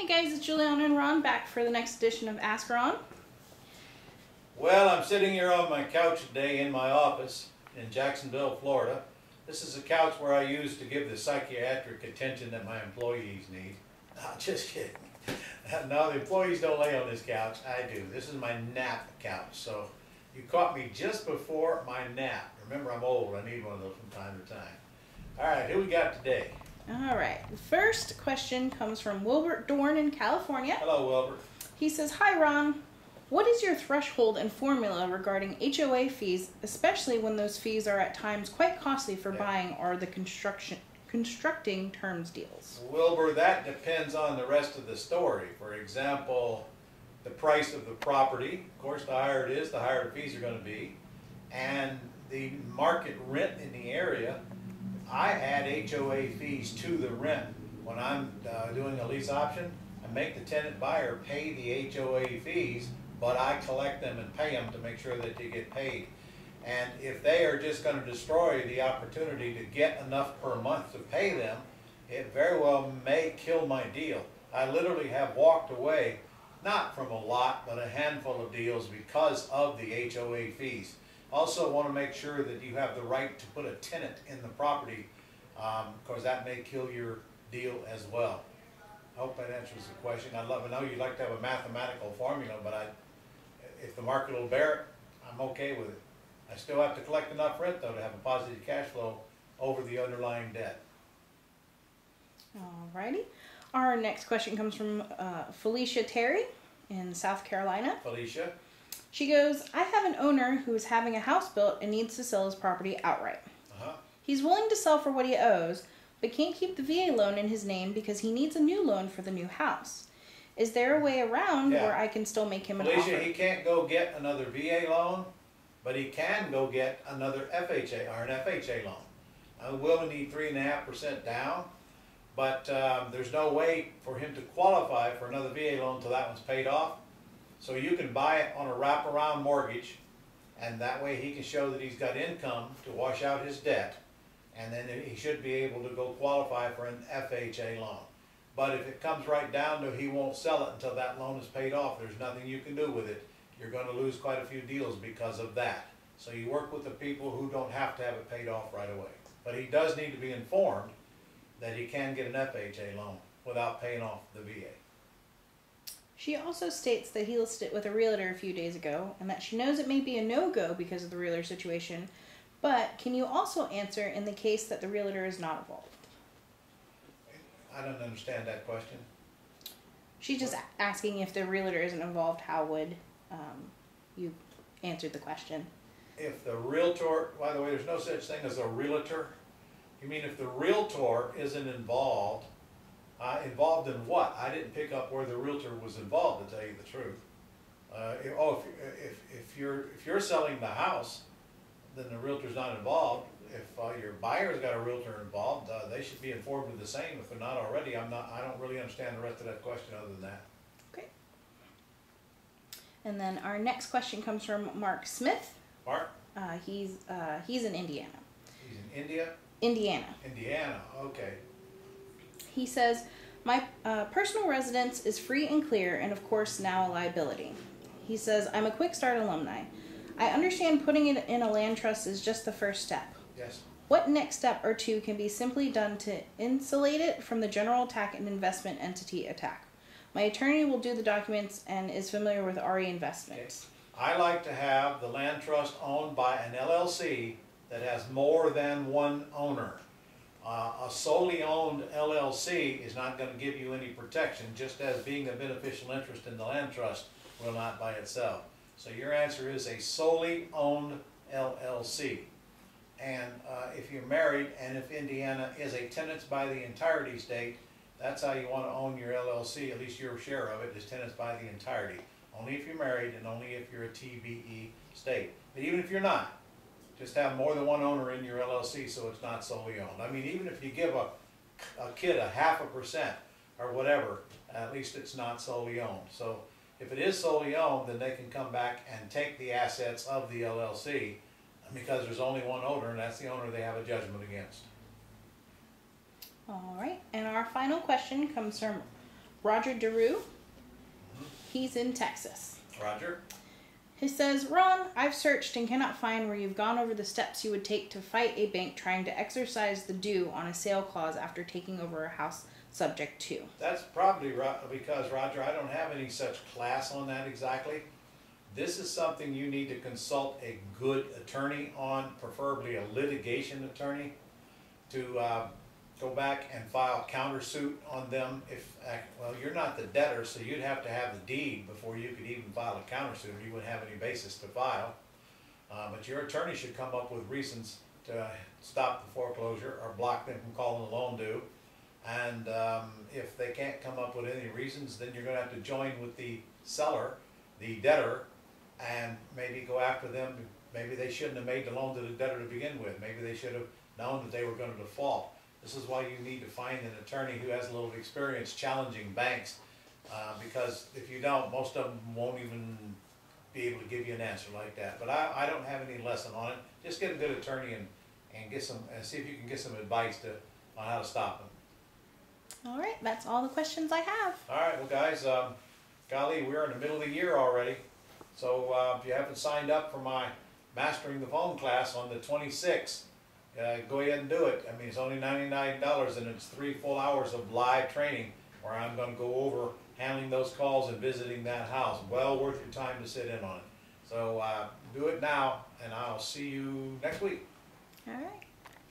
guys, it's Juliana and Ron back for the next edition of Ask Ron. Well, I'm sitting here on my couch today in my office in Jacksonville, Florida. This is a couch where I use to give the psychiatric attention that my employees need. No, just kidding. No, the employees don't lay on this couch. I do. This is my nap couch. So you caught me just before my nap. Remember, I'm old. I need one of those from time to time. All right, who we got today? All right. The first question comes from Wilbert Dorn in California. Hello, Wilbert. He says, "Hi, Ron. What is your threshold and formula regarding HOA fees, especially when those fees are at times quite costly for buying or the constructing terms deals?" Wilbur, that depends on the rest of the story. For example, the price of the property. Of course, the higher it is, the higher the fees are going to be. And the market rent in the area. I add HOA fees to the rent. When I'm doing a lease option, I make the tenant buyer pay the HOA fees, but I collect them and pay them to make sure that they get paid. And if they are just going to destroy the opportunity to get enough per month to pay them, it very well may kill my deal. I literally have walked away, not from a lot, but a handful of deals because of the HOA fees. Also want to make sure that you have the right to put a tenant in the property, because that may kill your deal as well. I hope that answers the question. I know you'd like to have a mathematical formula, but if the market will bear it, I'm okay with it. I still have to collect enough rent, though, to have a positive cash flow over the underlying debt. Alrighty. Our next question comes from Felicia Terry in South Carolina. Felicia? She goes, "I have an owner who is having a house built and needs to sell his property outright. He's willing to sell for what he owes, but can't keep the VA loan in his name because he needs a new loan for the new house. Is there a way around where I can still make him an offer?" Felicia, he can't go get another VA loan, but he can go get another FHA or an FHA loan. I will need 3.5% down, but there's no way for him to qualify for another VA loan until that one's paid off. So you can buy it on a wraparound mortgage, and that way he can show that he's got income to wash out his debt, and then he should be able to go qualify for an FHA loan. But if it comes right down to he won't sell it until that loan is paid off, there's nothing you can do with it. You're going to lose quite a few deals because of that. So you work with the people who don't have to have it paid off right away. But he does need to be informed that he can get an FHA loan without paying off the VA. She also states that he listed it with a realtor a few days ago and that she knows it may be a no-go because of the realtor situation, but can you also answer in the case that the realtor is not involved? I don't understand that question. She's just asking if the realtor isn't involved, how would you answer the question? If the realtor, by the way, there's no such thing as a realtor. You mean if the realtor isn't involved? Involved in what? I didn't pick up where the realtor was involved, to tell you the truth. If you're selling the house, then the realtor's not involved. If your buyer's got a realtor involved, they should be informed of the same. If they're not already, I don't really understand the rest of that question other than that. Okay. And then our next question comes from Mark Smith. Mark? He's in Indiana. He's in India? Indiana. Indiana, okay. He says, "My personal residence is free and clear and of course now a liability." He says, "I'm a Quick Start alumni. I understand putting it in a land trust is just the first step. Yes. What next step or two can be simply done to insulate it from the general attack and investment entity attack? My attorney will do the documents and is familiar with RE Investments." Okay. I like to have the land trust owned by an LLC that has more than one owner. A solely owned LLC is not going to give you any protection, just as being a beneficial interest in the land trust will not by itself. So your answer is a solely owned LLC. And if you're married and if Indiana is a tenants by the entirety state, that's how you want to own your LLC, at least your share of it is tenants by the entirety. Only if you're married and only if you're a TBE state. But even if you're not, just have more than one owner in your LLC so it's not solely owned. I mean, even if you give a kid a 0.5% or whatever, at least it's not solely owned. So if it is solely owned, then they can come back and take the assets of the LLC because there's only one owner, and that's the owner they have a judgment against. All right, and our final question comes from Roger dereu. He's in Texas. Roger. He says, Ron, I've searched and cannot find where you've gone over the steps you would take to fight a bank trying to exercise the due on a sale clause after taking over a house subject to. That's probably because, Roger, I don't have any such class on that exactly. This is something you need to consult a good attorney on, preferably a litigation attorney, to go back and file countersuit on them. Well, you're not the debtor, so you'd have to have the deed before you could even file a countersuit. You wouldn't have any basis to file. But your attorney should come up with reasons to stop the foreclosure or block them from calling the loan due. And if they can't come up with any reasons, then you're going to have to join with the seller, the debtor, and maybe go after them. Maybe they shouldn't have made the loan to the debtor to begin with. Maybe they should have known that they were going to default. This is why you need to find an attorney who has a little experience challenging banks, because if you don't, most of them won't even be able to give you an answer like that. But I don't have any lesson on it. Just get a good attorney and get some, and see if you can get some advice on how to stop them. All right, that's all the questions I have. All right, well guys, golly, we're in the middle of the year already. So if you haven't signed up for my Mastering the Phone class on the 26th, go ahead and do it. I mean, it's only $99 and it's 3 full hours of live training where I'm going to go over handling those calls and visiting that house. Well worth your time to sit in on it. So do it now, and I'll see you next week. All right.